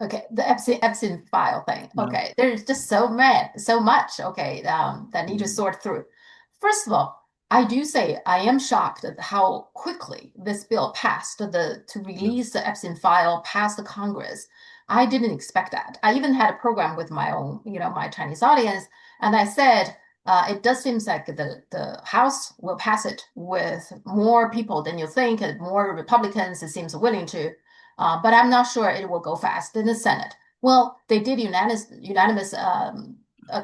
Okay, the Epstein file thing. Yeah. Okay, there's just so much. Okay, that need to Mm. sort through. First of all, I do say I am shocked at how quickly this bill passed. To Yeah. release the Epstein file past the Congress, I didn't expect that. I even had a program with my own, my Chinese audience, and I said it does seem like the House will pass it with more people than you think, and more Republicans it seems willing to. But I'm not sure it will go fast in the Senate. Well, they did unanimous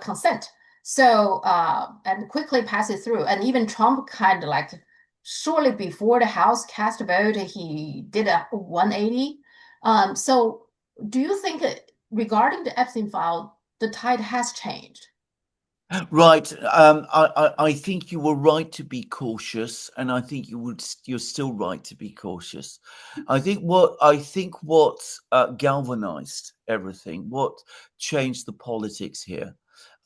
consent. So, and quickly pass it through. And even Trump kind of like shortly before the House cast a vote, he did a 180. So do you think regarding the Epstein file, the tide has changed? Right. I think you were right to be cautious, and I think you're still right to be cautious. I think what galvanized everything, what changed the politics here,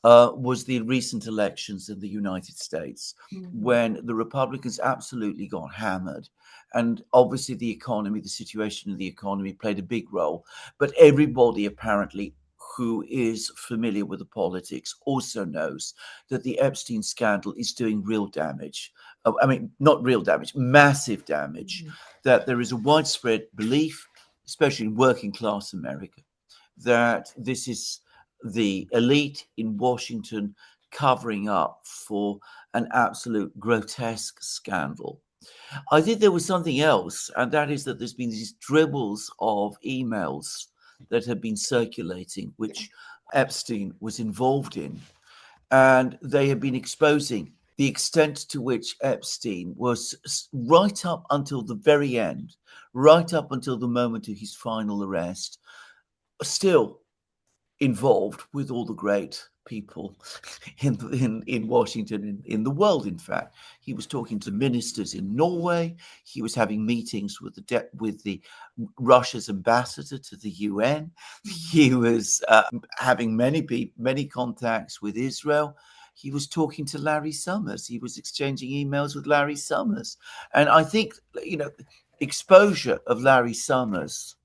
was the recent elections in the United States, Mhm. when the Republicans absolutely got hammered. And obviously, the situation in the economy played a big role. But everybody apparently who is familiar with the politics also knows that the Epstein scandal is doing real damage. I mean, not real damage, massive damage. Mhm. That there is a widespread belief, especially in working class America, that this is the elite in Washington covering up for an absolute grotesque scandal. I think there was something else, and that is that there's been these dribbles of emails that have been circulating, Yeah. which Epstein was involved in, and they have been exposing the extent to which Epstein was right up until the very end, right up until the moment of his final arrest, still involved with all the great people in Washington, in the world. In fact, he was talking to ministers in Norway. He was having meetings with the Russia's ambassador to the UN. Mhm. He was having many contacts with Israel. He was talking to Larry Summers. He was exchanging emails with Larry Summers, and I think exposure of Larry Summers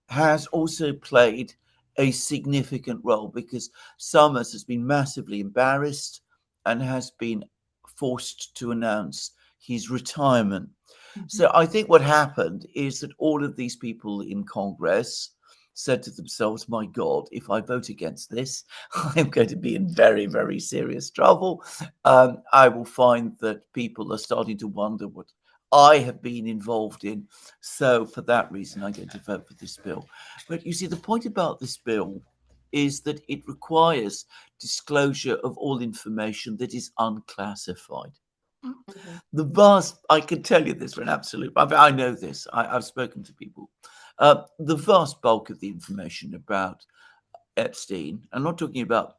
has also played a significant role, because Summers has been massively embarrassed and has been forced to announce his retirement. Mhm. So I think what happened is that all of these people in Congress said to themselves, my God, if I vote against this, I'm going to be in very, very serious trouble. I will find that people are starting to wonder what I have been involved in. So for that reason, I'm going to vote for this bill. But you see, the point about this bill is that it requires disclosure of all information that is unclassified. Mhm. I can tell you this for an absolute, I know this, I've spoken to people. The vast bulk of the information about Epstein, I'm not talking about,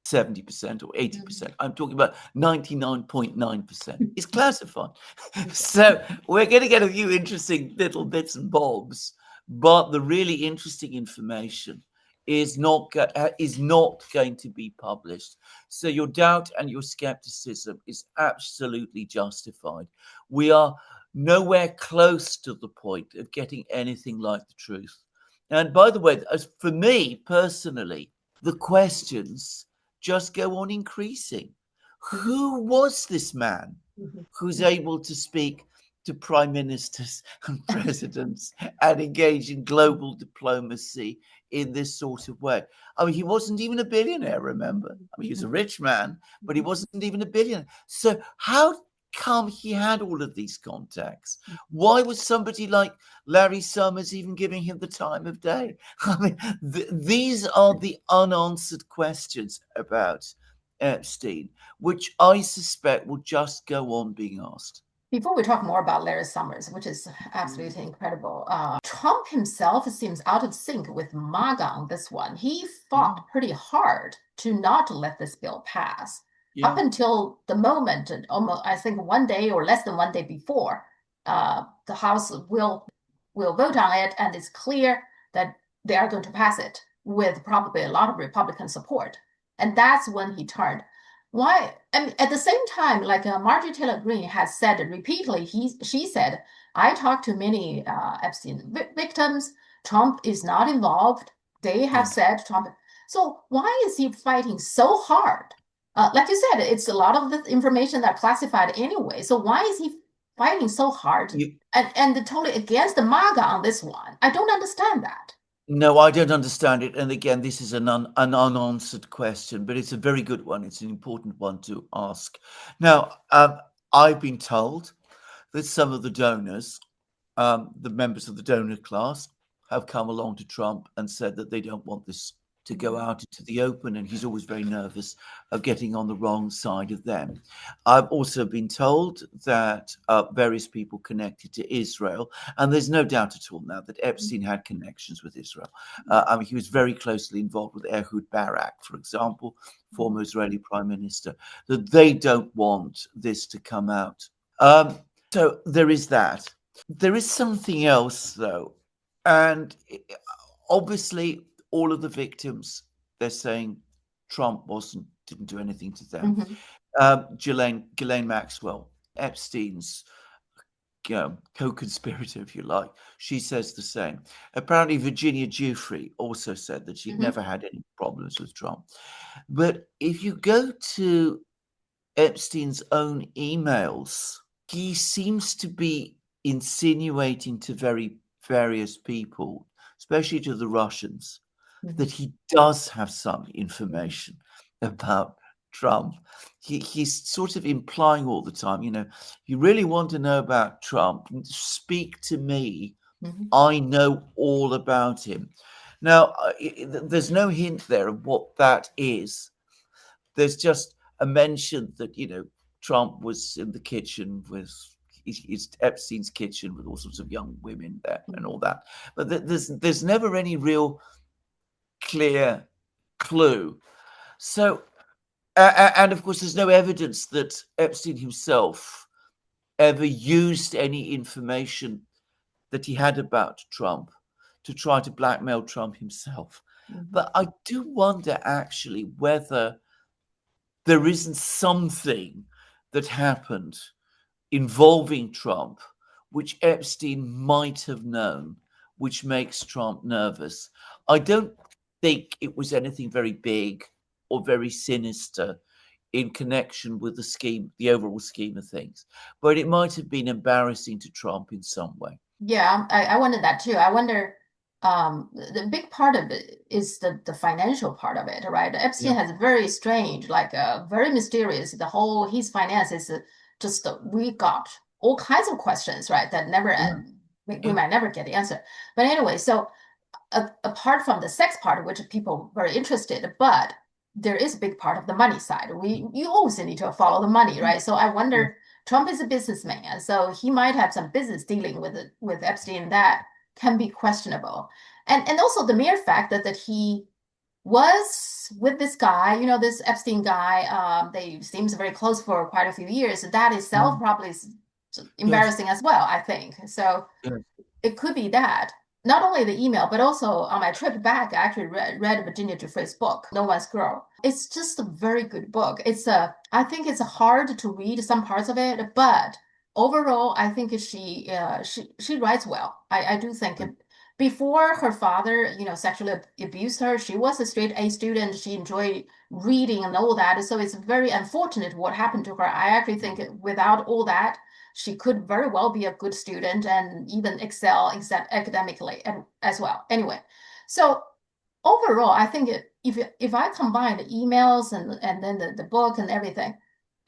70% or Mhm. 80%, I'm talking about 99.9% is classified. Okay. So we're going to get a few interesting little bits and bobs, but the really interesting information is not going to be published. So your doubt and your skepticism is absolutely justified. We are nowhere close to the point of getting anything like the truth. And by the way, as for me personally, the questions just go on increasing. Mhm. Who was this man Mhm. who's able to speak to prime ministers and presidents and engage in global diplomacy in this sort of way? I mean, he wasn't even a billionaire, remember? I mean, he was a Mhm. rich man, but he Mhm. wasn't even a billionaire. So, how come he had all of these contacts? Why was somebody like Larry Summers even giving him the time of day? I mean, these are the unanswered questions about Epstein, which I suspect will just go on being asked. Before we talk more about Larry Summers, which is Mm. absolutely incredible, Trump himself seems out of sync with MAGA on this one. He Yeah, fought pretty hard to not let this bill pass up yeah, until the moment, almost I think one day or less than one day before, the House will vote on it, and it's clear that they are going to pass it with probably a lot of Republican support. And that's when he turned. Why? I mean, at the same time, like Marjorie Taylor Greene has said repeatedly, she said, I talked to many Epstein victims. Trump is not involved. They have Yeah. said Trump. So why is he fighting so hard? Like you said, it's a lot of the information that classified anyway. So why is he fighting so hard You, and totally against the MAGA on this one? I don't understand that. no, I don't understand it. And again, this is an unanswered question, but it's a very good one. It's an important one to ask. Now, I've been told that some of the donors, the members of the donor class, have come along to Trump and said that they don't want this to go Mhm, out into the open, and he's always very nervous of getting on the wrong side of them. I've also been told that various people connected to Israel, and there's no doubt at all now that Epstein had connections with Israel. I mean, he was very closely involved with Ehud Barak, for example, mhm, former Israeli prime minister, that they don't want this to come out. So there is that. There is something else, though, and obviously, all of the victims, they're saying Trump didn't do anything to them. mhm, Ghislaine Maxwell, Epstein's co-conspirator, if you like, she says the same. Apparently, Virginia Giuffre also said that she'd mhm, never had any problems with Trump. But if you go to Epstein's own emails, he seems to be insinuating to various people, especially to the Russians, that mhm, he does have some mhm, information about Trump. He's sort of implying all the time, if you really want to know about Trump, speak to me. mhm. I know all about him. Now, there's no hint there of what that is. There's just a mention that Trump was in the kitchen with his Epstein's kitchen with all sorts of young women there and all Mhm. that, but there's never any real clear clue. So, and of course, there's no evidence that Epstein himself ever used any information that he had about Trump to try to blackmail Trump himself. Mhm. But I do wonder actually whether there isn't something that happened involving Trump, which Epstein might have known, which makes Trump nervous. I don't think it was anything very big or very sinister in connection with the overall scheme of things, but it might have been embarrassing to Trump in some way. Yeah, I wonder that too. I wonder, the big part of it is the financial part of it, right? Yeah. Epstein has very strange, like very mysterious. The whole his finances just we got all kinds of questions, right? That never Yeah. end. We Yeah. might never get the answer. But anyway, so apart from the sex part, which people are very interested, but there is a big part of the money side. You always need to follow the money, right? So I Yeah. wonder, Trump is a businessman, so he might have some business dealing with Epstein that can be questionable, and also the mere fact that he was with this guy, this Epstein guy. They seems very close for quite a few years. That itself Mm. probably is Yes. embarrassing as well, I think. So Yes. it could be that. Not only the email, but also on my trip back, I actually read Virginia Giuffre's book, No One's Girl. It's just a very good book. I think it's hard to read some parts of it, but overall, I think she writes well. I do think it, before her father, sexually abused her, she was a straight A student. She enjoyed reading and all that. So it's very unfortunate what happened to her. I actually think without all that, she could very well be a good student and even excel except academically and as well. Anyway, so overall, I think if I combine the emails and then the book and everything,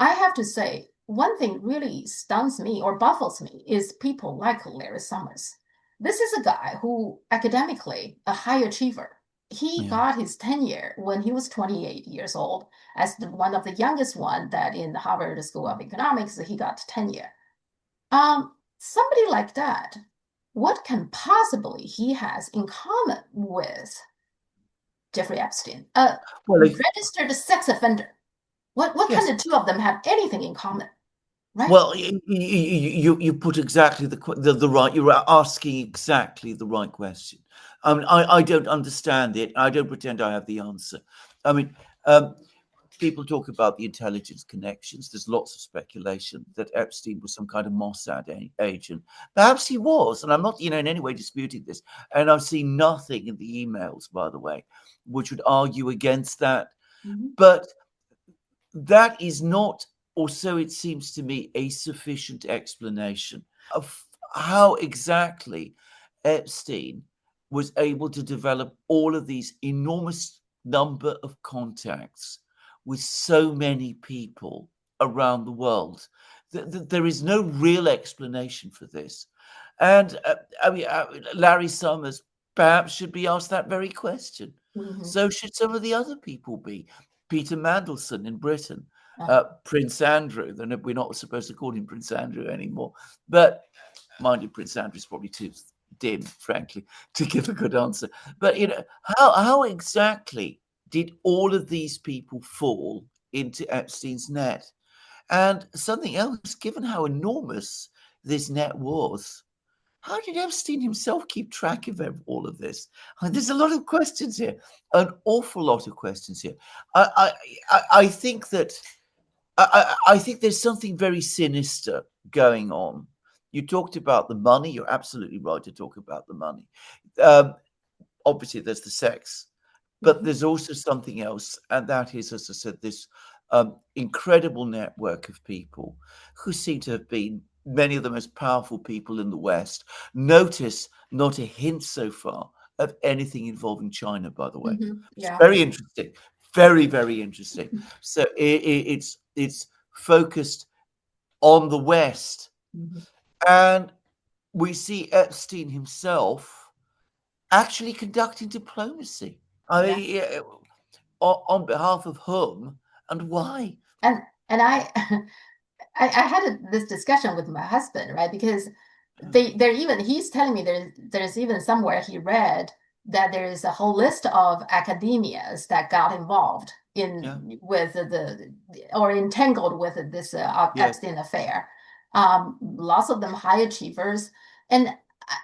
I have to say one thing really stuns me or baffles me is people like Larry Summers. This is a guy who academically a high achiever. He Yeah. got his tenure when he was 28 years old as one of the youngest one that in the Harvard School of Economics he got tenure. Somebody like that, what can possibly he has in common with Jeffrey Epstein? A Well, registered sex offender. What can yes. the two of them have anything in common, right? Well, you put exactly the right. You're asking exactly the right question. I mean, I don't understand it. I don't pretend I have the answer. I mean, um, people talk about the intelligence connections. There's lots of speculation that Epstein was some kind of Mossad agent. Perhaps he was, and I'm not, in any way disputing this. And I've seen nothing in the emails, by the way, which would argue against that. Mhm. But that is not, or so it seems to me, a sufficient explanation of how exactly Epstein was able to develop all of these enormous number of contacts with so many people around the world. There is no real explanation for this. And Larry Summers perhaps should be asked that very question. Mhm. So should some of the other people be. Peter Mandelson in Britain, Uh-huh. Prince Andrew. Then we're not supposed to call him Prince Andrew anymore. But mind you, Prince Andrew is probably too dim, frankly, to give a good answer. But how exactly did all of these people fall into Epstein's net? And something else, given how enormous this net was, how did Epstein himself keep track of all of this? I mean, there's a lot of questions here, an awful lot of questions here. I think that I think there's something very sinister going on. You talked about the money. You're absolutely right to talk about the money. Um, Obviously, there's the sex, but Mhm. there's also something else, and that is, as I said, this incredible network of people who seem to have been many of the most powerful people in the West. Notice not a hint so far of anything involving China, by the way. Mhm. It's Yeah. very interesting, very, very interesting. So it's focused on the West, Mhm. and we see Epstein himself actually conducting diplomacy. I Yeah. mean, on behalf of whom and why? And I had this discussion with my husband, right? Because they're even he's telling me there's even somewhere he read that there is a whole list of academias that got involved Yeah, in with the or entangled with this yeah, Epstein affair. Lots of them high achievers, and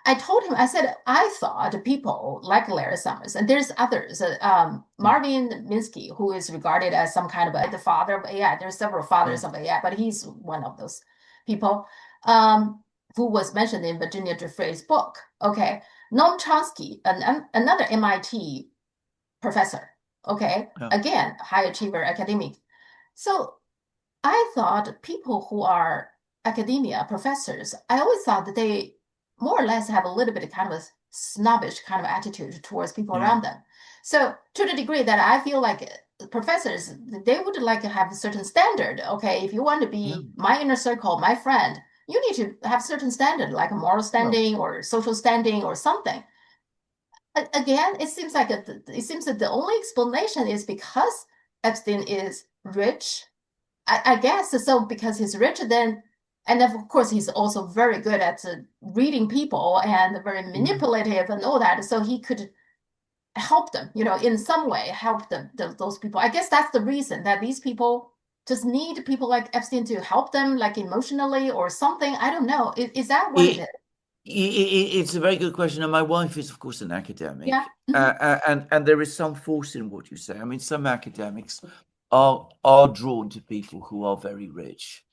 I told him, I said, I thought people like Larry Summers, and there's others, yeah, Marvin Minsky, who is regarded as some kind of the father of AI. There's several yeah, fathers of AI, but he's one of those people um, who was mentioned in Virginia Giuffre's book. Okay. Noam Chomsky, another MIT professor. Okay. yeah, Again, high achiever academic. So I thought people who are academia professors, I always thought that they more or less have a little bit of kind of a snobbish kind of attitude towards people yeah, around them. So to the degree that I feel like professors, they would like to have a certain standard. Okay, if you want to yeah. be my inner circle, my friend, you need to have certain standard, like a moral Well, standing or social standing or something. Again, it seems that the only explanation is because Epstein is rich. I guess so because he's rich, then and of course he's also very good at reading people and very yeah. manipulative and all that. So he could help them, in some way help those people. I guess that's the reason that these people just need people like Epstein to help them, like emotionally or something. I don't know. Is that what it It, is? it's a very good question, and my wife is, of course, an Yeah. academic, Hmm. and there is some force in what you say. I mean, some academics are drawn to people who are very rich,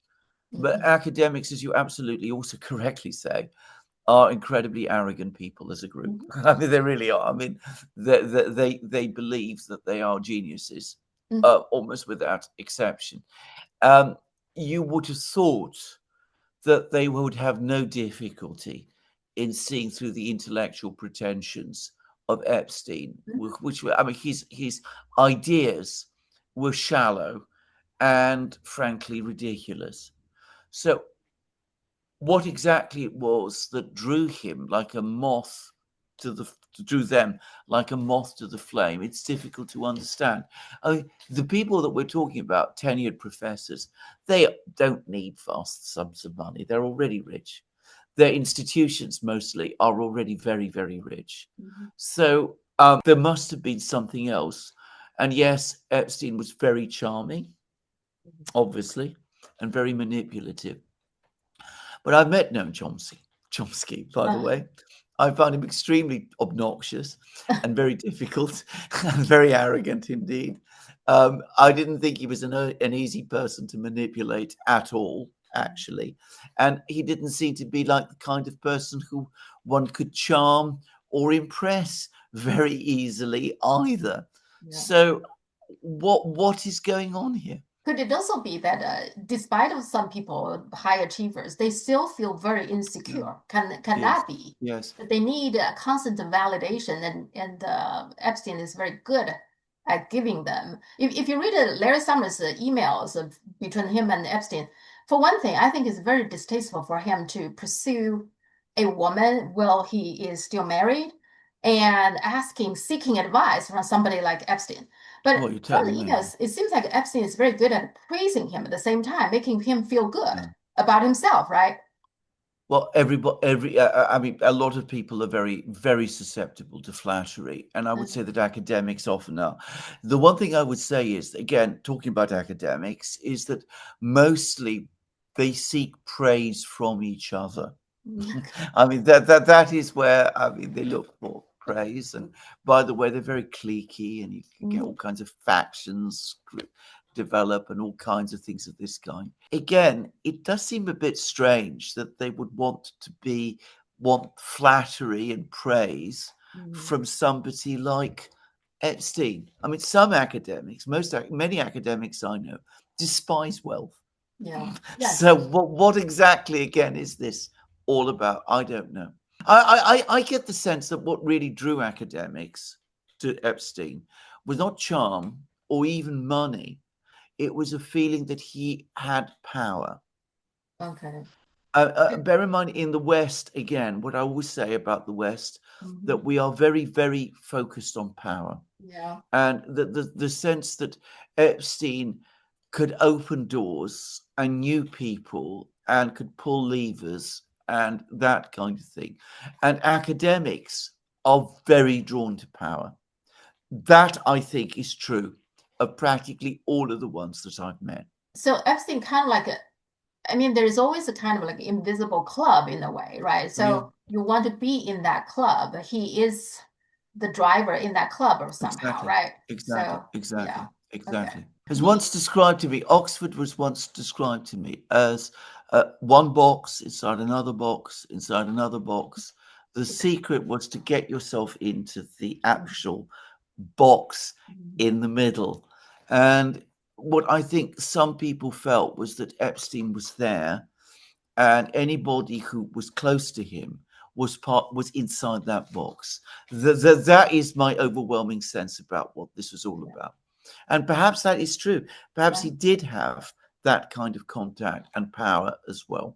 but Hmm. academics, as you absolutely also correctly say, are incredibly arrogant people as a group. Hmm. I mean, they really are. I mean, they believe that they are geniuses, Hmm. almost without exception. Um, you would have thought that they would have no difficulty in seeing through the intellectual pretensions of Epstein, which were, I mean, his ideas were shallow and frankly ridiculous. So what exactly it was that drew him like a moth to the drew them like a moth to the flame, it's difficult to understand. I mean, the people that we're talking about, tenured professors, they don't need vast sums of money. They're already rich. Their institutions mostly are already very, very rich. Hmm. So there must have been something else. And yes, Epstein was very charming, obviously, and very manipulative. But I've met Noam Chomsky, by the Uh, way. I found him extremely obnoxious and very difficult and very arrogant indeed. I didn't think he was an easy person to manipulate at all, actually. And he didn't seem to be like the kind of person who one could charm or impress very easily either. Yeah. So what is going on here? Could it also be that despite of some people high achievers, they still feel very Yeah. insecure? Can Yes. that be Yes. that they need constant validation, and Epstein is very good at giving them. If you read Larry Summers' emails between him and Epstein, for one thing, I think it's very distasteful for him to pursue a woman while he is still married and seeking advice from somebody like Epstein. But Well, you're from the telling me. emails, it seems like Epstein is very good at praising him at the same time, making him feel good Yeah. about himself, right? Well, I mean, a lot of people are very, very susceptible to flattery, and I would say Mhm. that academics often are. The one thing I would say is, again, talking about academics, is that mostly they seek praise from each other. I mean, that is where, I mean, they look for praise. And by the way, they're very cliquey, and you can get all Mhm. kinds of factions develop and all kinds of things of this kind. Again, it does seem a bit strange that they would want flattery and praise Mhm. from somebody like Epstein. I mean, some academics, many academics I know, despise wealth. Yeah. Yes. So what exactly again is this all about? I don't know. I get the sense that what really drew academics to Epstein was not charm or even money. It was a feeling that he had power. Okay. Bear in mind, in the West, again, what I always say about the West, that Mhm. we are very, very focused on power. Yeah. And the sense that Epstein could open doors and knew people and could pull levers and that kind of thing. And academics are very drawn to power. That I think is true of practically all of the ones that I've met. So Epstein kind of like I mean, there's always a kind of like invisible club in a way, right? Yeah, So you want to be in that club. He is the driver in that club or somehow, exactly, right? exactly, So yeah. exactly, Okay. exactly. As He once described to me, Oxford was once described to me as one box inside another box inside another box. The secret was to get yourself into the actual box in the middle. And what I think some people felt was that Epstein was there, and anybody who was close to him was inside that box. That is my overwhelming sense about what this was all yeah. about. And perhaps that is true. Perhaps Yeah. he did have that kind of contact and power as well.